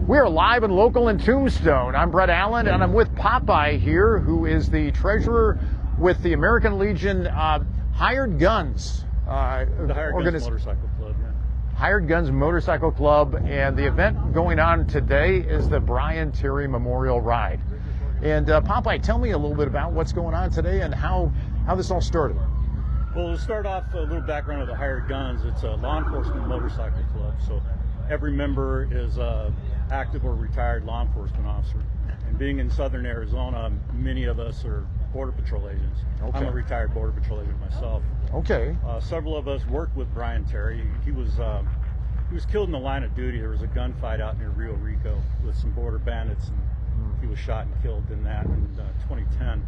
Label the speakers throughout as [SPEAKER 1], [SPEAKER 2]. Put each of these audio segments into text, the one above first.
[SPEAKER 1] We are live and local in Tombstone. I'm Brett Allen, and I'm with Popeye here, who is the treasurer with the American Legion Hired Guns.
[SPEAKER 2] The Hired Guns Motorcycle Club, yeah.
[SPEAKER 1] Hired Guns Motorcycle Club, and the event going on today is the Brian Terry Memorial Ride. And Popeye, tell me a little bit about what's going on today and how this all started.
[SPEAKER 2] Well, to start off, a little background of the Hired Guns. It's a law enforcement motorcycle club, so every member is active or retired law enforcement officer. And being in southern Arizona, many of us are Border Patrol agents.
[SPEAKER 1] Okay.
[SPEAKER 2] I'm a retired Border Patrol agent myself.
[SPEAKER 1] Okay.
[SPEAKER 2] Several of us worked with Brian Terry. He was killed in the line of duty. There was a gunfight out near Rio Rico with some border bandits, and he was shot and killed in that in 2010.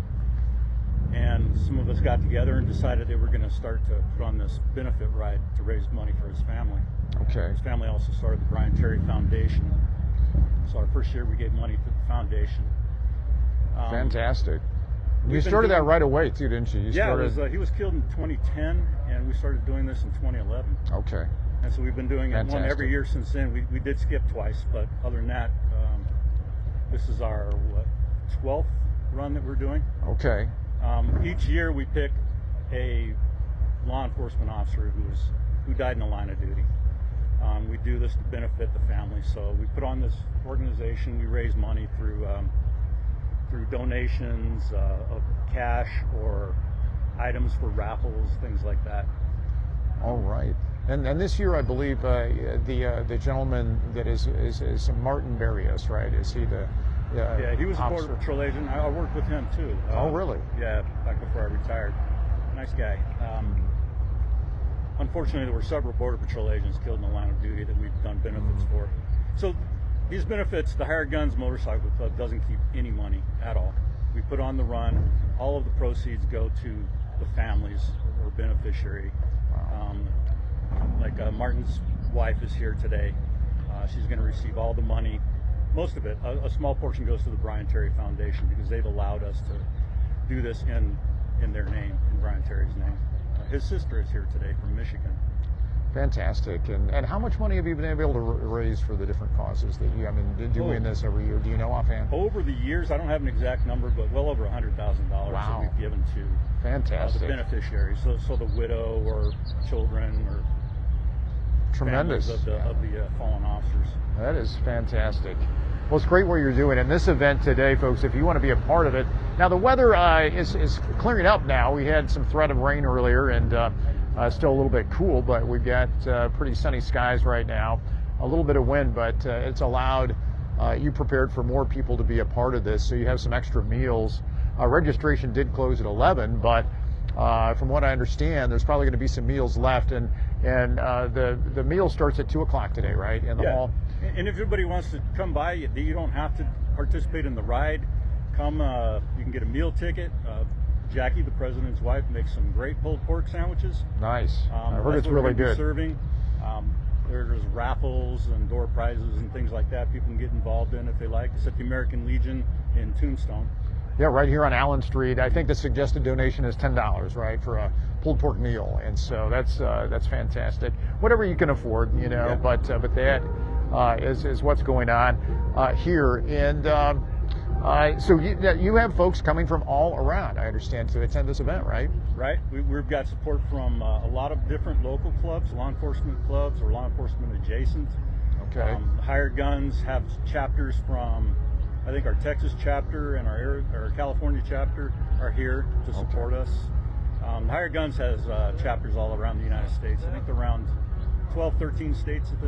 [SPEAKER 2] And some of us got together and decided they were going to start to put on this benefit ride to raise money for his family.
[SPEAKER 1] Okay.
[SPEAKER 2] His family also started the Brian Terry Foundation. So our first year we gave money to the foundation.
[SPEAKER 1] Fantastic. You started that right away too, didn't you?
[SPEAKER 2] He was killed in 2010, and we started doing this in 2011.
[SPEAKER 1] Okay.
[SPEAKER 2] And so we've been doing it one every year since then. We did skip twice, but other than that, this is our 12th run that we're doing.
[SPEAKER 1] Okay.
[SPEAKER 2] Each year we pick a law enforcement officer who died in the line of duty. We do this to benefit the family. So we put on this organization. We raise money through donations of cash or items for raffles, things like that.
[SPEAKER 1] All right. And this year, I believe the gentleman that is Martin Barrios, right? Is he the?
[SPEAKER 2] Yeah, he was
[SPEAKER 1] officer?
[SPEAKER 2] a Border Patrol agent. I worked with him too.
[SPEAKER 1] Oh, really?
[SPEAKER 2] Yeah, back before I retired. Nice guy. Unfortunately, there were several Border Patrol agents killed in the line of duty that we've done benefits for. So these benefits, the Hired Guns Motorcycle Club doesn't keep any money at all. We put on the run. All of the proceeds go to the families or beneficiary.
[SPEAKER 1] Wow.
[SPEAKER 2] Martin's wife is here today. She's going to receive all the money. Most of it, a small portion goes to the Brian Terry Foundation because they've allowed us to do this in their name, in Brian Terry's name. His sister is here today from Michigan.
[SPEAKER 1] Fantastic. And how much money have you been able to raise for the different causes that doing this every year? Do you know offhand?
[SPEAKER 2] Over the years, I don't have an exact number, but well over $100,000 that we've given to
[SPEAKER 1] fantastic
[SPEAKER 2] the beneficiaries. So the widow or children or
[SPEAKER 1] tremendous
[SPEAKER 2] of the fallen officers.
[SPEAKER 1] That is fantastic. Well, it's great what you're doing. And this event today, folks, if you want to be a part of it. Now, the weather is clearing up now. We had some threat of rain earlier and still a little bit cool, but we've got pretty sunny skies right now. A little bit of wind, but it's allowed you prepared for more people to be a part of this. So you have some extra meals. Registration did close at 11, but from what I understand, there's probably going to be some meals left. And the meal starts at 2 o'clock today, right? In the hall.
[SPEAKER 2] And if everybody wants to come by, you don't have to participate in the ride. Come, you can get a meal ticket. Jackie, the president's wife, makes some great pulled pork sandwiches.
[SPEAKER 1] Nice. I heard it's really good.
[SPEAKER 2] Serving. There's raffles and door prizes and things like that. People can get involved in if they like. It's at the American Legion in Tombstone.
[SPEAKER 1] Yeah, right here on Allen Street. I think the suggested donation is $10, right, for a pulled pork meal, and so that's fantastic. Whatever you can afford,
[SPEAKER 2] Yeah.
[SPEAKER 1] But that is what's going on here, and so you have folks coming from all around, I understand, to attend this event, right?
[SPEAKER 2] Right. We've got support from a lot of different local clubs, law enforcement clubs or law enforcement adjacent.
[SPEAKER 1] Okay.
[SPEAKER 2] Hired Guns have chapters from, I think our Texas chapter and our California chapter are here to support us. Hired Guns has chapters all around the United States. I think they're around 12, 13 states at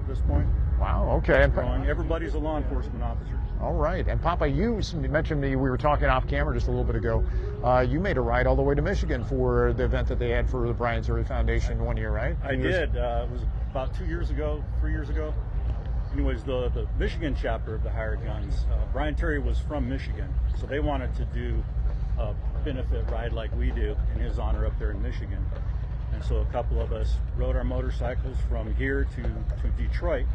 [SPEAKER 2] this point.
[SPEAKER 1] Wow, okay.
[SPEAKER 2] Everybody's a law enforcement officer.
[SPEAKER 1] All right. And Papa, you mentioned we were talking off camera just a little bit ago. You made a ride all the way to Michigan for the event that they had for the Brian Terry Foundation 1 year, right?
[SPEAKER 2] I did. It was about 3 years ago. Anyways, the Michigan chapter of the Hired Guns, Brian Terry was from Michigan, so they wanted to do a benefit ride like we do in his honor up there in Michigan. And so a couple of us rode our motorcycles from here to Detroit.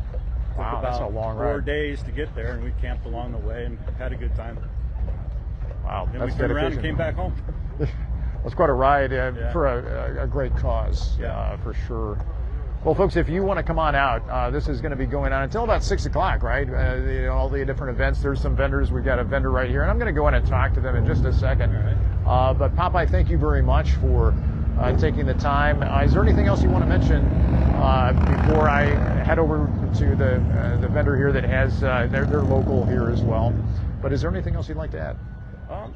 [SPEAKER 1] Wow, that's a long ride.
[SPEAKER 2] 4 days to get there, and we camped along the way and had a good time.
[SPEAKER 1] Wow,
[SPEAKER 2] then we turned around and came back home.
[SPEAKER 1] It's quite a ride for a great cause, for sure. Well, folks, if you want to come on out, this is going to be going on until about 6 o'clock, right? All the different events. There's some vendors. We've got a vendor right here, and I'm going to go in and talk to them in just a second.
[SPEAKER 2] All right.
[SPEAKER 1] But Popeye, thank you very much for taking the time. Is there anything else you want to mention before I head over to the vendor here that has they're local here as well? But is there anything else you'd like to add?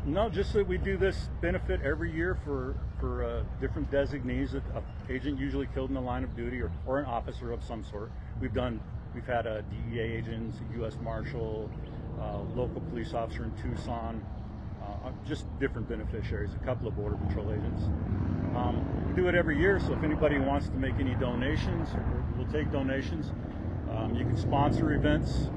[SPEAKER 2] No, just that we do this benefit every year for different designees, an agent usually killed in the line of duty or an officer of some sort. We've had a DEA agent, a U.S. Marshal, local police officer in Tucson, just different beneficiaries, a couple of Border Patrol agents. We do it every year, so if anybody wants to make any donations, we'll take donations. You can sponsor events.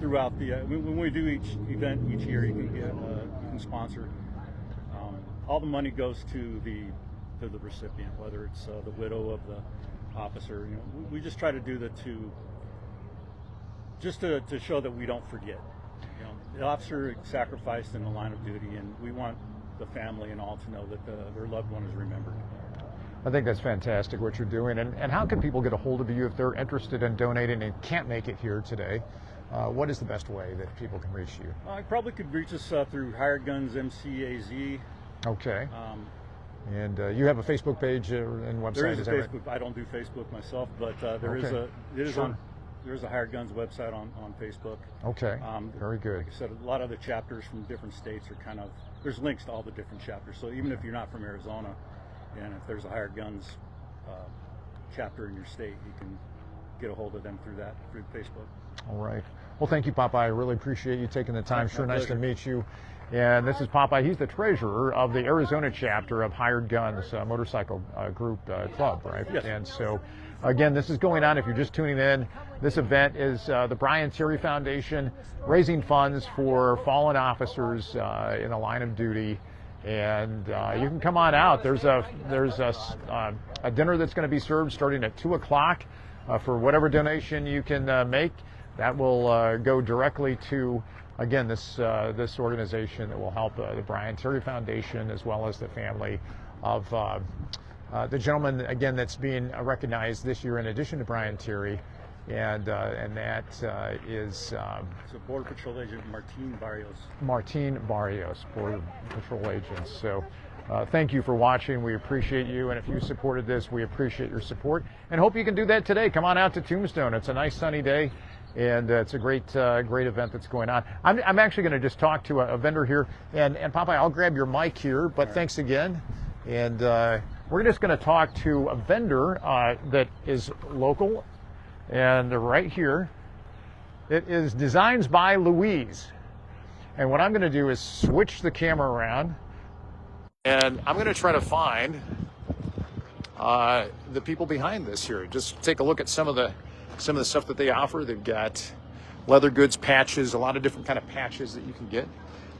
[SPEAKER 2] Throughout the when we do each event each year, you can sponsor. All the money goes to the recipient, whether it's the widow of the officer. We just try to do to show that we don't forget. The officer sacrificed in the line of duty, and we want the family and all to know that their loved one is remembered.
[SPEAKER 1] I think that's fantastic what you're doing. And how can people get a hold of you if they're interested in donating and can't make it here today? What is the best way that people can reach you?
[SPEAKER 2] I probably could reach us through Hired Guns MCAZ.
[SPEAKER 1] Okay. And you have a Facebook page and website?
[SPEAKER 2] There is a
[SPEAKER 1] that
[SPEAKER 2] Facebook.
[SPEAKER 1] Right?
[SPEAKER 2] I don't do Facebook myself, but there is a Hired Guns website on Facebook.
[SPEAKER 1] Okay. Very good.
[SPEAKER 2] Like I said, a lot of the chapters from different states are there's links to all the different chapters. So even if you're not from Arizona, and if there's a Hired Guns chapter in your state, you can get a hold of them through Facebook.
[SPEAKER 1] All right. Well, thank you, Popeye. I really appreciate you taking the time. Sure, nice to
[SPEAKER 2] pleasure.
[SPEAKER 1] meet you. And this is Popeye. He's the treasurer of the Arizona chapter of Hired Guns Motorcycle Group Club, right?
[SPEAKER 2] Yes.
[SPEAKER 1] And so, again, this is going on. If you're just tuning in, this event is the Brian Terry Foundation raising funds for fallen officers in the line of duty. And you can come on out. There's a dinner that's going to be served starting at 2 o'clock for whatever donation you can make. That will go directly to, again, this organization that will help the Brian Terry Foundation, as well as the family of the gentleman, again, that's being recognized this year in addition to Brian Terry, and that is
[SPEAKER 2] So Border Patrol Agent
[SPEAKER 1] Martin Barrios, Border Patrol Agent. So thank you for watching. We appreciate you, and if you supported this, we appreciate your support, and hope you can do that today. Come on out to Tombstone. It's a nice sunny day, and it's a great event that's going on. I'm actually going to just talk to a vendor here, and Popeye, I'll grab your mic here, but right. Thanks again. And we're just going to talk to a vendor that is local, and right here. It is Designs by Louise. And what I'm going to do is switch the camera around, and I'm going to try to find the people behind this here. Just take a look at some of the stuff that they offer. They've got leather goods, patches, a lot of different kind of patches that you can get.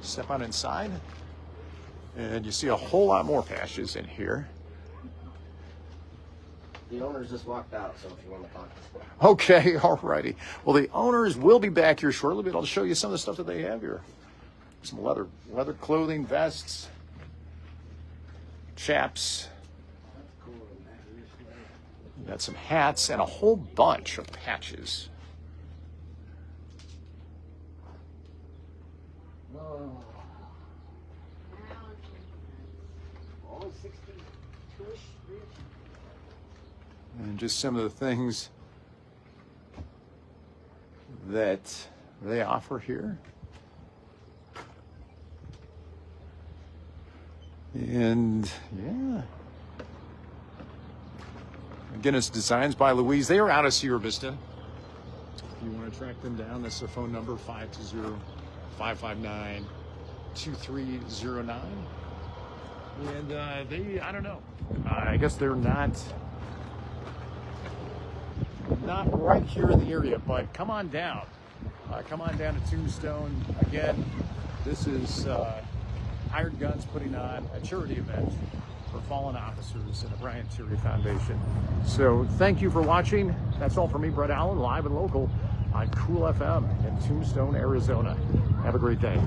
[SPEAKER 1] Step on inside, and you see a whole lot more patches in here.
[SPEAKER 3] The owners just walked out, so if you want to talk to them.
[SPEAKER 1] Okay, alrighty. Well, the owners will be back here shortly, but I'll show you some of the stuff that they have here. Some leather clothing, vests, chaps. Got some hats and a whole bunch of patches.
[SPEAKER 3] Oh. Only 62-ish.
[SPEAKER 1] And just some of the things that they offer here. And yeah. Again, it's Designs by Louise. They are out of Sierra Vista. If you want to track them down, that's their phone number, 520-559-2309. And I don't know. I guess they're not right here in the area, but come on down. Come on down to Tombstone. Again, this is Hired Guns putting on a charity event for fallen officers in the Brian Terry Foundation. So thank you for watching. That's all for me, Brett Allen, live and local on Cool FM in Tombstone, Arizona. Have a great day.